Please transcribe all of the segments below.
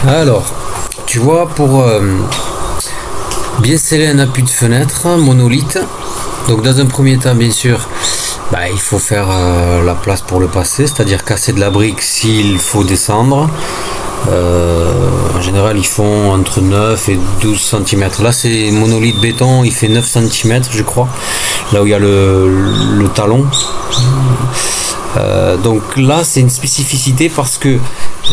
Alors, tu vois, pour bien sceller un appui de fenêtre monolithe, donc dans un premier temps, bien sûr, il faut faire la place pour le passer, c'est-à-dire casser de la brique s'il faut descendre. En général, ils font entre 9 et 12 cm. Là, c'est monolithe béton, il fait 9 cm, je crois, là où il y a le talon. Donc là, c'est une spécificité parce que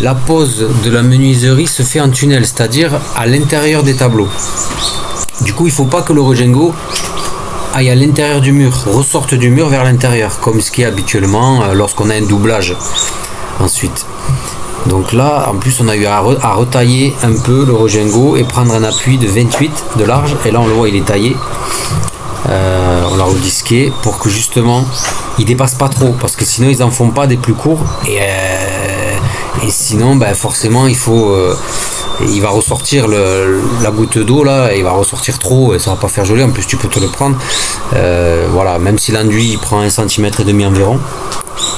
la pose de la menuiserie se fait en tunnel, c'est-à-dire à l'intérieur des tableaux. Du coup, il ne faut pas que le Regengo aille à l'intérieur du mur, ressorte du mur vers l'intérieur, comme ce qui est habituellement lorsqu'on a un doublage ensuite. Donc là, en plus, on a eu à retailler un peu le Regengo et prendre un appui de 28 de large. Et là, on le voit, il est taillé. On l'a redisqué pour que justement, il dépasse pas trop, parce que sinon, ils en font pas des plus courts. Et sinon, forcément, il va ressortir la goutte d'eau là, il va ressortir trop et ça va pas faire joli. En plus, tu peux te le prendre. Voilà, même si l'enduit il prend 1,5 cm environ,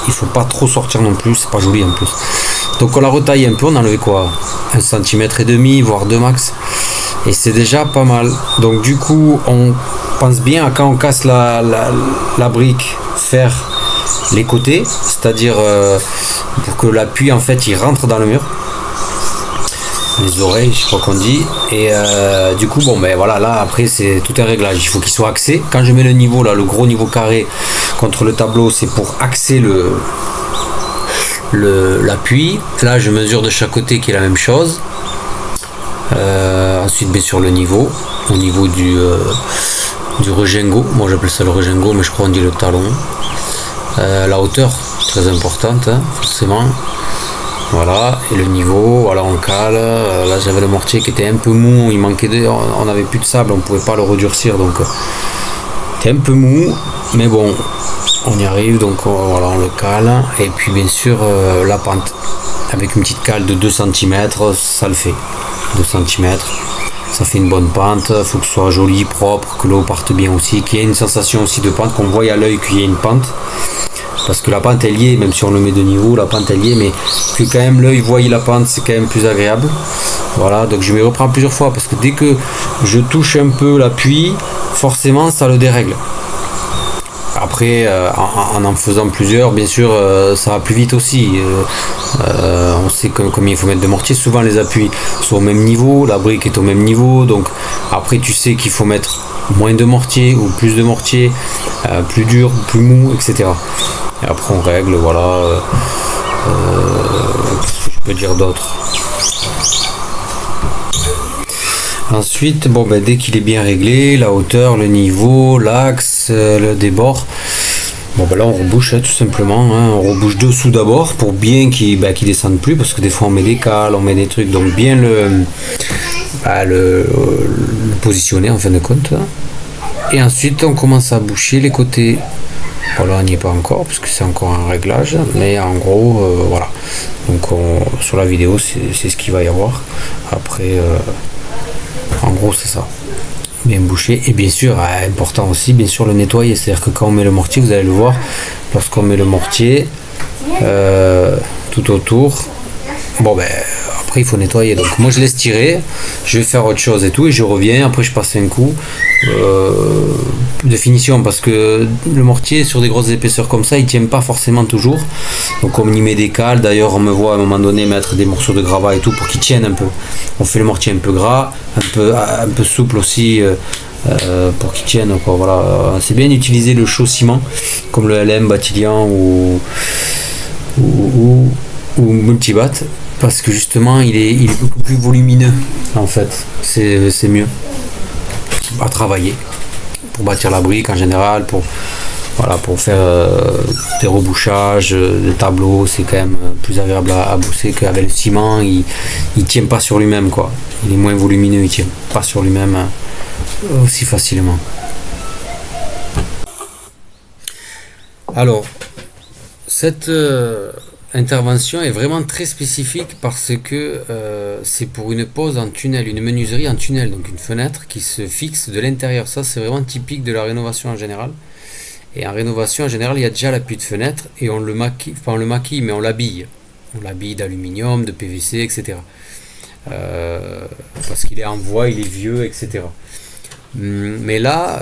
il faut pas trop sortir non plus, c'est pas joli en plus. Donc on l'a retaillé un peu, on a enlevé quoi, 1,5 cm, voire 2 max. Et c'est déjà pas mal. Donc du coup, on pense bien à quand on casse la brique, faire les côtés, c'est-à-dire pour que l'appui en fait il rentre dans le mur. Les oreilles, je crois qu'on dit. Et du coup, voilà, là après c'est tout un réglage. Il faut qu'il soit axé. Quand je mets le niveau là, le gros niveau carré contre le tableau, c'est pour axer l'appui. Là, je mesure de chaque côté qui est la même chose. Ensuite, bien sûr, le niveau, au niveau du Regengo. Moi, j'appelle ça le Regengo, mais je crois qu'on dit le talon. La hauteur, très importante, hein, forcément. Voilà, et le niveau, voilà, on cale. Là, j'avais le mortier qui était un peu mou, il manquait on n'avait plus de sable, on pouvait pas le redurcir, donc c'était un peu mou, mais bon, on y arrive, donc voilà, on le cale. Et puis bien sûr, la pente, avec une petite cale de 2 cm, ça le fait. 2 cm, ça fait une bonne pente, il faut que ce soit joli, propre, que l'eau parte bien aussi, qu'il y ait une sensation aussi de pente, qu'on voit à l'œil qu'il y ait une pente. Parce que la pente est liée, même si on le met de niveau, la pente est liée, mais que quand même l'œil voie la pente, c'est quand même plus agréable. Voilà, donc je me reprends plusieurs fois parce que dès que je touche un peu l'appui, forcément ça le dérègle. Après, en faisant plusieurs, bien sûr, ça va plus vite aussi. On sait combien il faut mettre de mortier. Souvent les appuis sont au même niveau, la brique est au même niveau, donc après tu sais qu'il faut mettre moins de mortier ou plus de mortier, plus dur, plus mou, etc. Et après on règle, voilà. Je peux dire d'autres. Ensuite, dès qu'il est bien réglé, la hauteur, le niveau, l'axe, le débord, là on rebouche tout simplement. Hein. On rebouche dessous d'abord pour bien qu'il descende plus, parce que des fois on met des cales, on met des trucs, donc bien le positionner en fin de compte. Et ensuite on commence à boucher les côtés. Voilà, on n'y est pas encore parce que c'est encore un réglage, mais en gros voilà. Donc sur la vidéo c'est ce qu'il va y avoir. Après en gros c'est ça. Bien bouché, et bien sûr important aussi bien sûr le nettoyer, c'est à dire que quand on met le mortier, vous allez le voir, lorsqu'on met le mortier tout autour, après il faut nettoyer, donc moi je laisse tirer, je vais faire autre chose et tout, et je reviens, après je passe un coup de finition, parce que le mortier sur des grosses épaisseurs comme ça il tient pas forcément toujours, donc on y met des cales. D'ailleurs on me voit à un moment donné mettre des morceaux de gravat et tout pour qu'ils tiennent un peu. On fait le mortier un peu gras, un peu souple aussi, pour qu'ils tiennent quoi. Voilà, c'est bien d'utiliser le chaud ciment comme le LM Battilian ou Multibat, parce que justement il est beaucoup plus volumineux en fait, c'est mieux à travailler pour bâtir la brique en général, pour faire des rebouchages de tableaux. C'est quand même plus agréable à bosser qu'avec le ciment. Il tient pas sur lui-même quoi, il est moins volumineux, il tient pas sur lui-même aussi facilement. Alors cette intervention est vraiment très spécifique parce que c'est pour une pose en tunnel, une menuiserie en tunnel, donc une fenêtre qui se fixe de l'intérieur. Ça c'est vraiment typique de la rénovation en général. Et en rénovation en général, il y a déjà l'appui de fenêtre et on le maquille, mais on l'habille. On l'habille d'aluminium, de PVC, etc. parce qu'il est en voie, il est vieux, etc. Mais là,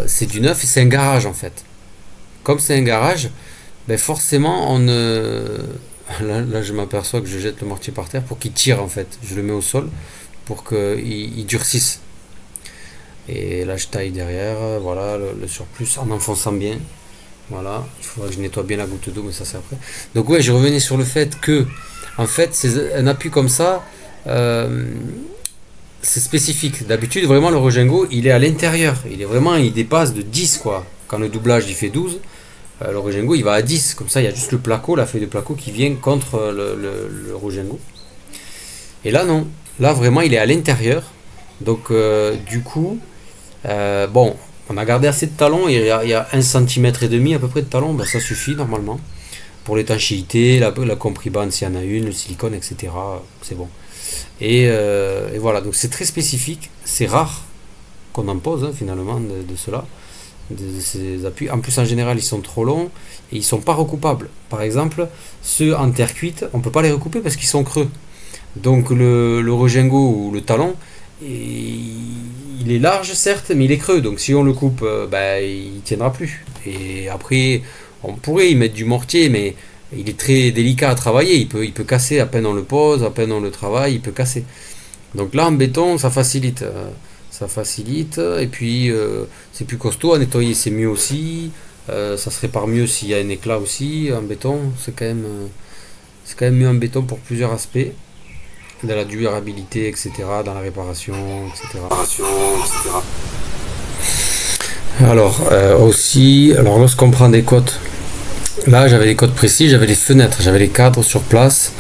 c'est du neuf et c'est un garage en fait. Comme c'est un garage, ben forcément, on là, je m'aperçois que je jette le mortier par terre pour qu'il tire en fait. Je le mets au sol pour qu'il durcisse. Et là, je taille derrière, voilà, le surplus en enfonçant bien. Voilà, il faudra que je nettoie bien la goutte d'eau, mais ça c'est après. Donc ouais, je revenais sur le fait que, en fait, c'est un appui comme ça, euh, c'est spécifique. D'habitude, vraiment, le Rogengo, il est à l'intérieur. Il dépasse de 10 quoi. Quand le doublage, il fait 12. Le Rogengo il va à 10, comme ça il y a juste le placo, la feuille de placo qui vient contre le Rogengo. Et là non, là vraiment il est à l'intérieur. Donc du coup, bon, on a gardé assez de talons, il y a 1,5 cm à peu près de talons, ben, ça suffit normalement. Pour l'étanchéité, la compribande s'il y en a une, le silicone, etc. C'est bon. Et voilà, donc c'est très spécifique, c'est rare qu'on en pose finalement de cela. De ces appuis. En plus, en général, ils sont trop longs et ils sont pas recoupables. Par exemple, ceux en terre cuite, on peut pas les recouper parce qu'ils sont creux. Donc le Rogengo ou le talon, il est large certes, mais il est creux. Donc si on le coupe, bah, il tiendra plus. Et après, on pourrait y mettre du mortier, mais il est très délicat à travailler. Il peut casser à peine on le pose, à peine on le travaille, il peut casser. Donc là, en béton, ça facilite. Ça facilite. Et puis, c'est plus costaud à nettoyer, c'est mieux aussi. Ça se répare mieux s'il y a un éclat aussi. En béton, c'est quand même mieux en béton pour plusieurs aspects. Dans la durabilité, etc. Dans la réparation, etc. Alors, aussi, alors lorsqu'on prend des cotes, là j'avais les cotes précises, j'avais les fenêtres, j'avais les cadres sur place.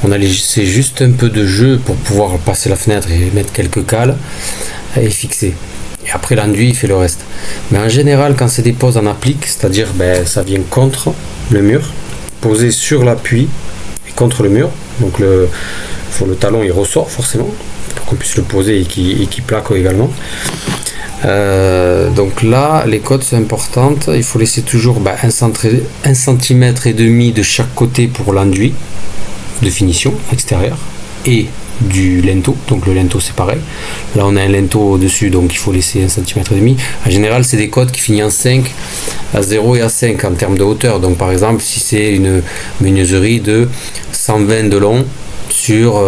On a laissé juste un peu de jeu pour pouvoir passer la fenêtre et mettre quelques cales et fixer. Et après l'enduit il fait le reste. Mais en général quand c'est des poses en applique, c'est-à-dire ben, ça vient contre le mur, posé sur l'appui et contre le mur. Donc le talon il ressort forcément pour qu'on puisse le poser et qu'il plaque également. Donc là les cotes sont importantes, il faut laisser toujours 1 cm et demi de chaque côté pour l'enduit de finition extérieure et du linteau, donc le linteau c'est pareil. Là on a un linteau au dessus, donc il faut laisser 1 cm et demi. En général c'est des cotes qui finissent en 5, à 0 et à 5 en termes de hauteur. Donc par exemple si c'est une menuiserie de 120 de long sur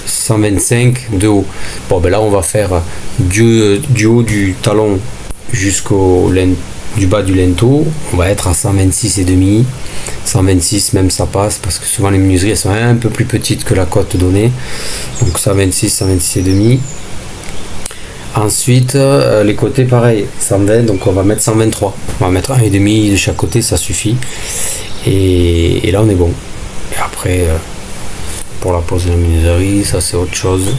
125 de haut, bon ben là on va faire du haut du talon jusqu'au du bas du linteau, on va être à 126 et demi, 126 même ça passe parce que souvent les menuiseries elles sont un peu plus petites que la cote donnée, donc 126, 126 et demi. Ensuite les côtés pareil, 120, donc on va mettre 123, on va mettre 1,5 de chaque côté, ça suffit, et là on est bon. Et après pour la pose de la menuiserie, ça c'est autre chose.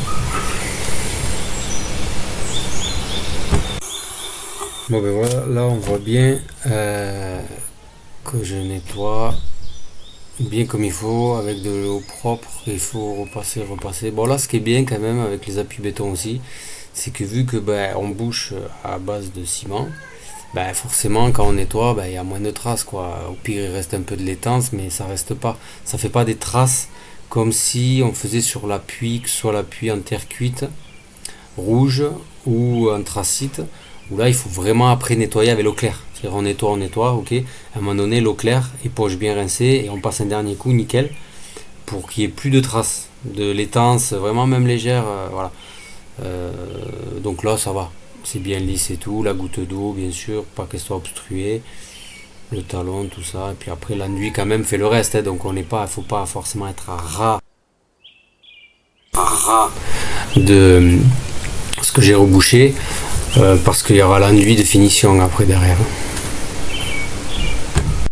Bon ben voilà, là on voit bien que je nettoie bien comme il faut, avec de l'eau propre, il faut repasser. Bon là ce qui est bien quand même avec les appuis béton aussi, c'est que vu que on bouche à base de ciment, forcément quand on nettoie, il y a moins de traces quoi. Au pire il reste un peu de laitance, mais ça reste pas, ça fait pas des traces comme si on faisait sur l'appui, que ce soit l'appui en terre cuite, rouge ou anthracite, où là il faut vraiment après nettoyer avec l'eau claire. C'est-à-dire on nettoie, ok. À un moment donné, l'eau claire, éponge bien rincée, et on passe un dernier coup nickel pour qu'il n'y ait plus de traces de laitance, vraiment même légère, voilà. Donc là ça va, c'est bien lisse et tout, la goutte d'eau bien sûr, pas qu'elle soit obstruée, le talon, tout ça, et puis après l'enduit quand même fait le reste, hein, donc faut pas forcément être à ras de ce que j'ai rebouché, parce qu'il y aura l'enduit de finition après derrière.